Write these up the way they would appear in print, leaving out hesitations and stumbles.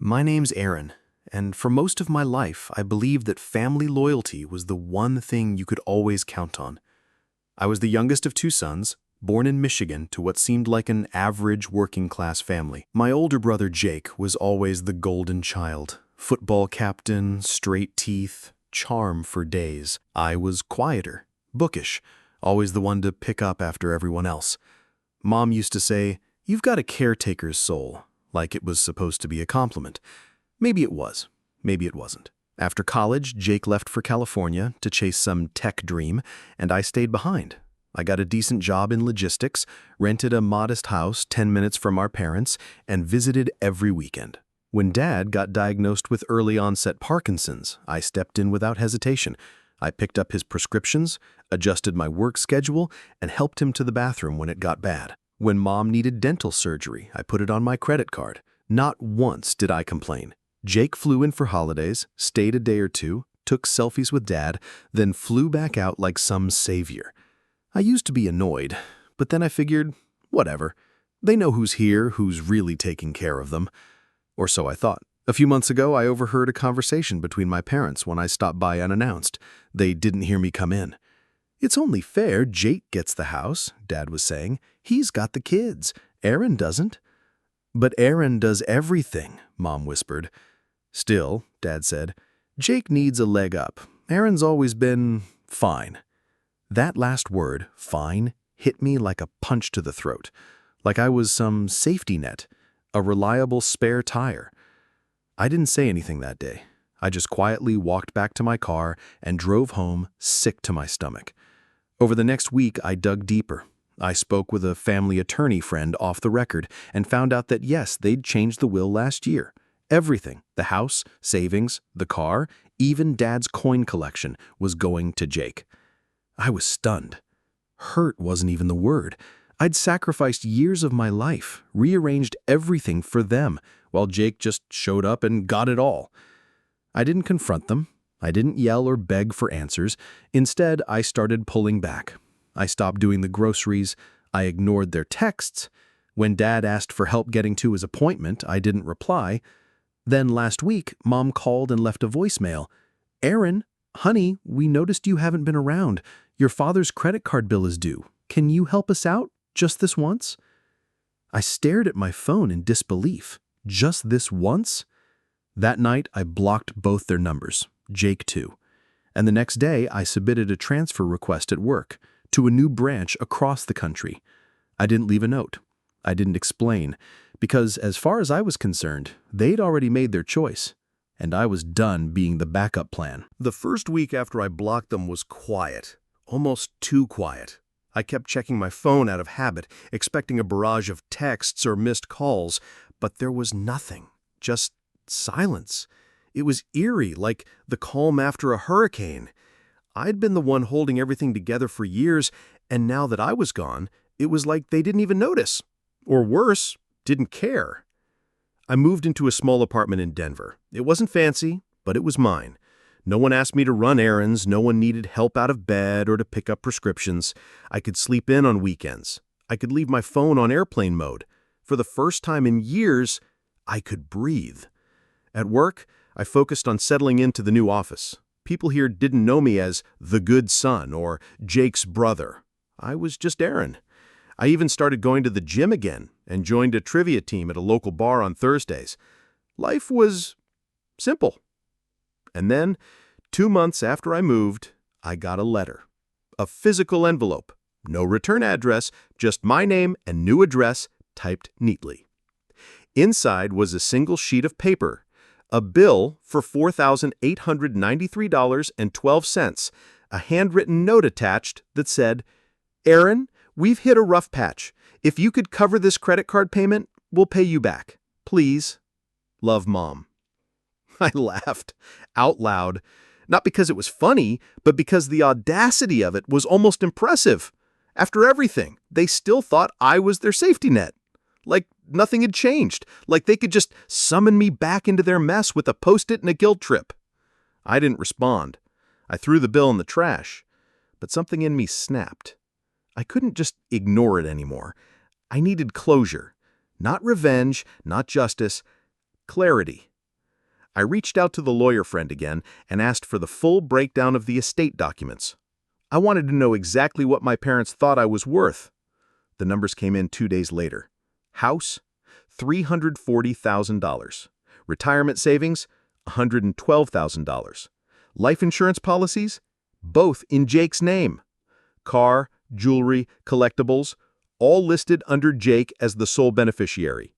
My name's Aaron, and for most of my life, I believed that family loyalty was the one thing you could always count on. I was the youngest of two sons, born in Michigan to what seemed like an average working-class family. My older brother Jake was always the golden child. Football captain, straight teeth, charm for days. I was quieter, bookish, always the one to pick up after everyone else. Mom used to say, "You've got a caretaker's soul," like it was supposed to be a compliment. Maybe it was, maybe it wasn't. After college, Jake left for California to chase some tech dream, and I stayed behind. I got a decent job in logistics, rented a modest house 10 minutes from our parents, and visited every weekend. When Dad got diagnosed with early-onset Parkinson's, I stepped in without hesitation. I picked up his prescriptions, adjusted my work schedule, and helped him to the bathroom when it got bad. When Mom needed dental surgery, I put it on my credit card. Not once did I complain. Jake flew in for holidays, stayed a day or two, took selfies with Dad, then flew back out like some savior. I used to be annoyed, but then I figured, whatever. They know who's here, who's really taking care of them. Or so I thought. A few months ago, I overheard a conversation between my parents when I stopped by unannounced. They didn't hear me come in. "It's only fair Jake gets the house," Dad was saying. "He's got the kids. Aaron doesn't." "But Aaron does everything," Mom whispered. "Still," Dad said, "Jake needs a leg up. Aaron's always been fine." That last word, fine, hit me like a punch to the throat, like I was some safety net, a reliable spare tire. I didn't say anything that day. I just quietly walked back to my car and drove home, sick to my stomach. Over the next week, I dug deeper. I spoke with a family attorney friend off the record and found out that yes, they'd changed the will last year. Everything, the house, savings, the car, even Dad's coin collection, was going to Jake. I was stunned. Hurt wasn't even the word. I'd sacrificed years of my life, rearranged everything for them, while Jake just showed up and got it all. I didn't confront them. I didn't yell or beg for answers. Instead, I started pulling back. I stopped doing the groceries. I ignored their texts. When Dad asked for help getting to his appointment, I didn't reply. Then last week, Mom called and left a voicemail. "Aaron, honey, we noticed you haven't been around. Your father's credit card bill is due. Can you help us out, just this once?" I stared at my phone in disbelief. Just this once? That night, I blocked both their numbers, Jake too. And the next day, I submitted a transfer request at work to a new branch across the country. I didn't leave a note. I didn't explain, because as far as I was concerned, they'd already made their choice, and I was done being the backup plan. The first week after I blocked them was quiet, almost too quiet. I kept checking my phone out of habit, expecting a barrage of texts or missed calls, but there was nothing, just silence. It was eerie, like the calm after a hurricane. I'd been the one holding everything together for years, and now that I was gone, it was like they didn't even notice. Or worse, didn't care. I moved into a small apartment in Denver. It wasn't fancy, but it was mine. No one asked me to run errands, no one needed help out of bed or to pick up prescriptions. I could sleep in on weekends. I could leave my phone on airplane mode. For the first time in years, I could breathe. At work, I focused on settling into the new office. People here didn't know me as the good son or Jake's brother. I was just Aaron. I even started going to the gym again and joined a trivia team at a local bar on Thursdays. Life was simple. And then, 2 months after I moved, I got a letter. A physical envelope. No return address, just my name and new address typed neatly. Inside was a single sheet of paper. A bill for $4,893.12, a handwritten note attached that said, "Aaron, we've hit a rough patch. If you could cover this credit card payment, we'll pay you back. Please. Love, Mom." I laughed out loud, not because it was funny, but because the audacity of it was almost impressive. After everything, they still thought I was their safety net. Like nothing had changed, like they could just summon me back into their mess with a Post-it and a guilt trip. I didn't respond. I threw the bill in the trash, but something in me snapped. I couldn't just ignore it anymore. I needed closure. Not revenge, not justice, clarity. I reached out to the lawyer friend again and asked for the full breakdown of the estate documents. I wanted to know exactly what my parents thought I was worth. The numbers came in 2 days later. House, $340,000. Retirement savings, $112,000. Life insurance policies, both in Jake's name. Car, jewelry, collectibles, all listed under Jake as the sole beneficiary.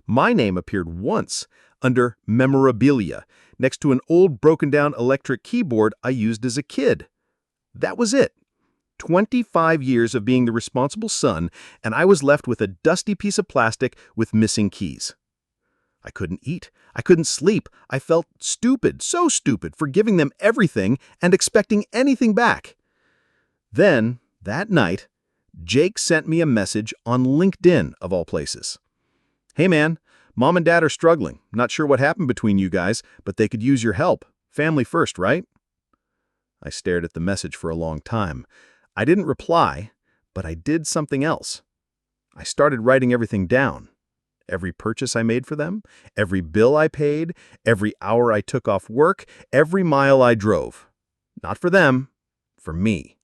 My name appeared once under memorabilia next to an old broken-down electric keyboard I used as a kid. That was it. 25 years of being the responsible son, and I was left with a dusty piece of plastic with missing keys. I couldn't eat. I couldn't sleep. I felt stupid, so stupid, for giving them everything and expecting anything back. Then, that night, Jake sent me a message on LinkedIn, of all places. "Hey man, Mom and Dad are struggling. Not sure what happened between you guys, but they could use your help. Family first, right?" I stared at the message for a long time. I didn't reply, but I did something else. I started writing everything down. Every purchase I made for them, every bill I paid, every hour I took off work, every mile I drove. Not for them, for me.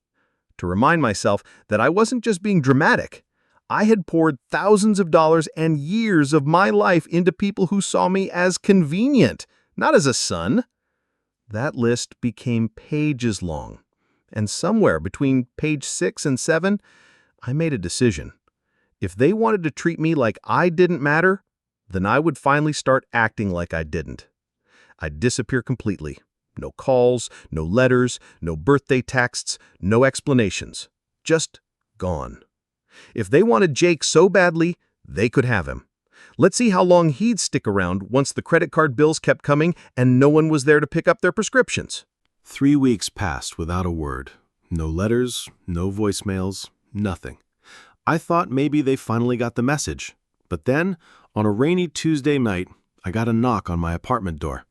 To remind myself that I wasn't just being dramatic. I had poured thousands of dollars and years of my life into people who saw me as convenient, not as a son. That list became pages long, and somewhere between page 6 and 7, I made a decision. If they wanted to treat me like I didn't matter, then I would finally start acting like I didn't. I'd disappear completely. No calls, no letters, no birthday texts, no explanations. Just gone. If they wanted Jake so badly, they could have him. Let's see how long he'd stick around once the credit card bills kept coming and no one was there to pick up their prescriptions. 3 weeks passed without a word. No letters, no voicemails, nothing. I thought maybe they finally got the message. But then, on a rainy Tuesday night, I got a knock on my apartment door.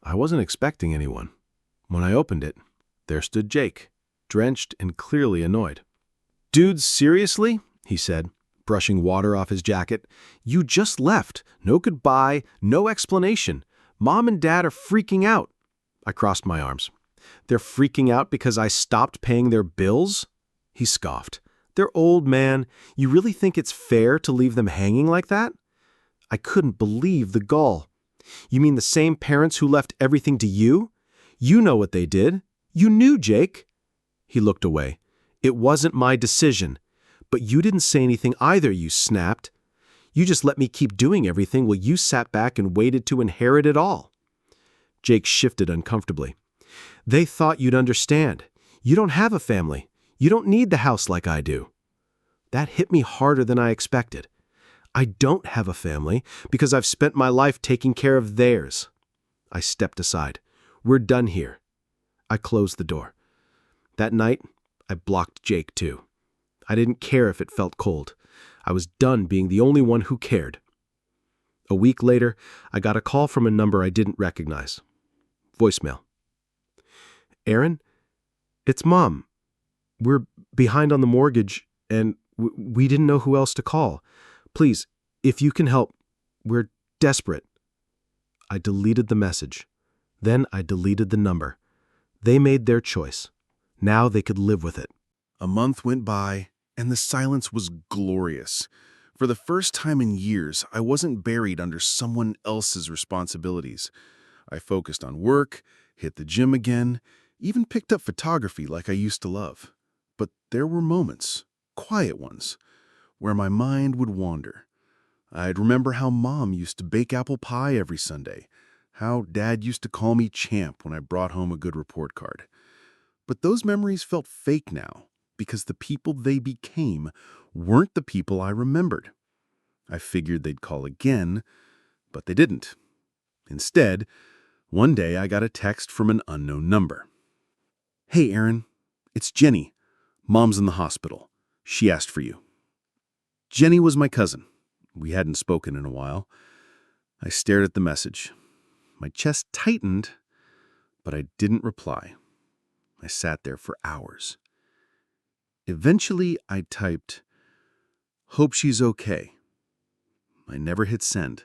I wasn't expecting anyone. When I opened it, there stood Jake, drenched and clearly annoyed. "Dude, seriously?" he said, brushing water off his jacket. "You just left. No goodbye, no explanation. Mom and Dad are freaking out." I crossed my arms. "They're freaking out because I stopped paying their bills?" He scoffed. "They're old, man. You really think it's fair to leave them hanging like that?" I couldn't believe the gall. "You mean the same parents who left everything to you? You know what they did. You knew, Jake." He looked away. "It wasn't my decision. But you didn't say anything either," you snapped. "You just let me keep doing everything while you sat back and waited to inherit it all." Jake shifted uncomfortably. "They thought you'd understand. You don't have a family. You don't need the house like I do." That hit me harder than I expected. I don't have a family because I've spent my life taking care of theirs. I stepped aside. "We're done here." I closed the door. That night, I blocked Jake too. I didn't care if it felt cold. I was done being the only one who cared. A week later, I got a call from a number I didn't recognize. Voicemail. "Aaron, it's Mom. We're behind on the mortgage, and we didn't know who else to call. Please, if you can help, we're desperate." I deleted the message. Then I deleted the number. They made their choice. Now they could live with it. A month went by, and the silence was glorious. For the first time in years, I wasn't buried under someone else's responsibilities. I focused on work, hit the gym again, even picked up photography like I used to love. But there were moments, quiet ones, where my mind would wander. I'd remember how Mom used to bake apple pie every Sunday, how Dad used to call me champ when I brought home a good report card. But those memories felt fake now, because the people they became weren't the people I remembered. I figured they'd call again, but they didn't. Instead, one day I got a text from an unknown number. "Hey, Aaron, it's Jenny. Mom's in the hospital. She asked for you." Jenny was my cousin. We hadn't spoken in a while. I stared at the message. My chest tightened, but I didn't reply. I sat there for hours. Eventually, I typed, "Hope she's okay." I never hit send.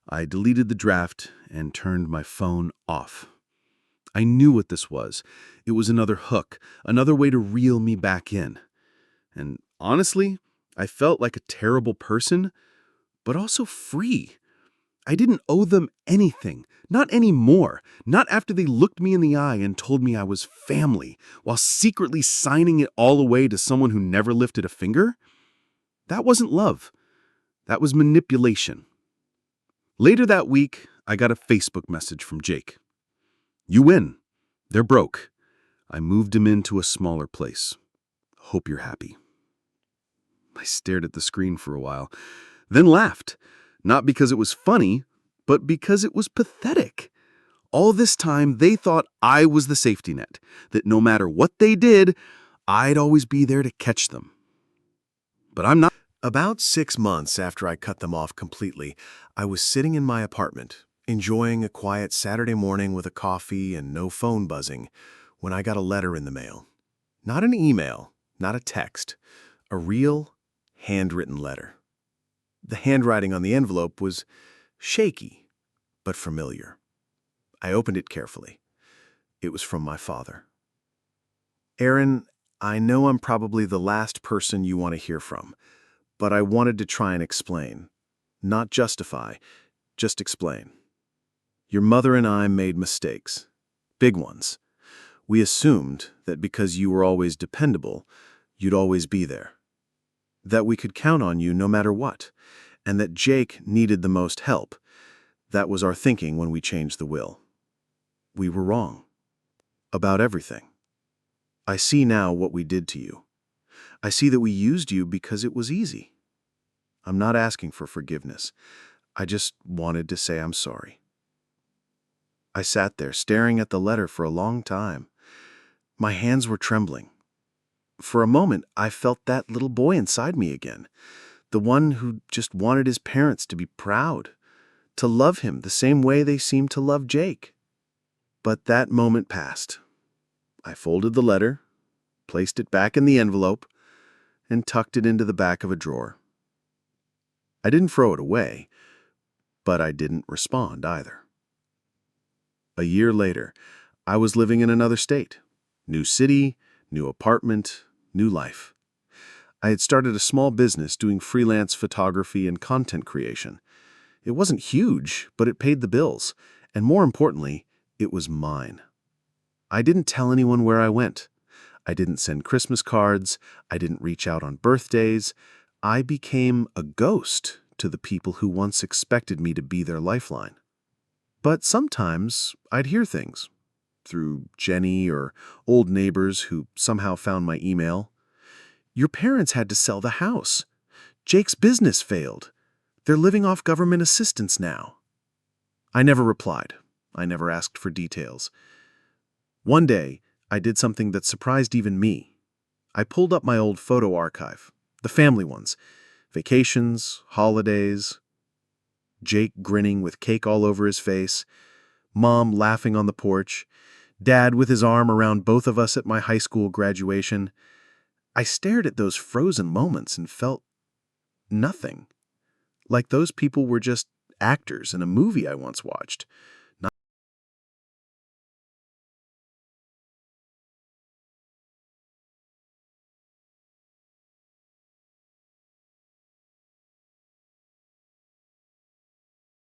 I deleted the draft and turned my phone off. I knew what this was. It was another hook, another way to reel me back in. And honestly, I felt like a terrible person, but also free. I didn't owe them anything, not anymore, not after they looked me in the eye and told me I was family, while secretly signing it all away to someone who never lifted a finger. That wasn't love. That was manipulation. Later that week, I got a Facebook message from Jake. "You win. They're broke. I moved him into a smaller place. Hope you're happy." I stared at the screen for a while, then laughed. Not because it was funny, but because it was pathetic. All this time, they thought I was the safety net, that no matter what they did, I'd always be there to catch them. But I'm not. About 6 months after I cut them off completely, I was sitting in my apartment, enjoying a quiet Saturday morning with a coffee and no phone buzzing, when I got a letter in the mail. Not an email, not a text, a real, handwritten letter. The handwriting on the envelope was shaky, but familiar. I opened it carefully. It was from my father. "Aaron, I know I'm probably the last person you want to hear from, but I wanted to try and explain. Not justify, just explain. Your mother and I made mistakes. Big ones. We assumed that because you were always dependable, you'd always be there. That we could count on you no matter what, and that Jake needed the most help. That was our thinking when we changed the will. We were wrong. About everything. I see now what we did to you. I see that we used you because it was easy. I'm not asking for forgiveness. I just wanted to say I'm sorry." I sat there staring at the letter for a long time. My hands were trembling. For a moment, I felt that little boy inside me again, the one who just wanted his parents to be proud, to love him the same way they seemed to love Jake. But that moment passed. I folded the letter, placed it back in the envelope, and tucked it into the back of a drawer. I didn't throw it away, but I didn't respond either. A year later, I was living in another state. New city, new apartment, new life. I had started a small business doing freelance photography and content creation. It wasn't huge, but it paid the bills, and more importantly, it was mine. I didn't tell anyone where I went. I didn't send Christmas cards. I didn't reach out on birthdays. I became a ghost to the people who once expected me to be their lifeline. But sometimes I'd hear things, through Jenny or old neighbors who somehow found my email. "Your parents had to sell the house. Jake's business failed. They're living off government assistance now." I never replied. I never asked for details. One day, I did something that surprised even me. I pulled up my old photo archive, the family ones, vacations, holidays, Jake grinning with cake all over his face, Mom laughing on the porch, Dad with his arm around both of us at my high school graduation. I stared at those frozen moments and felt nothing. Like those people were just actors in a movie I once watched.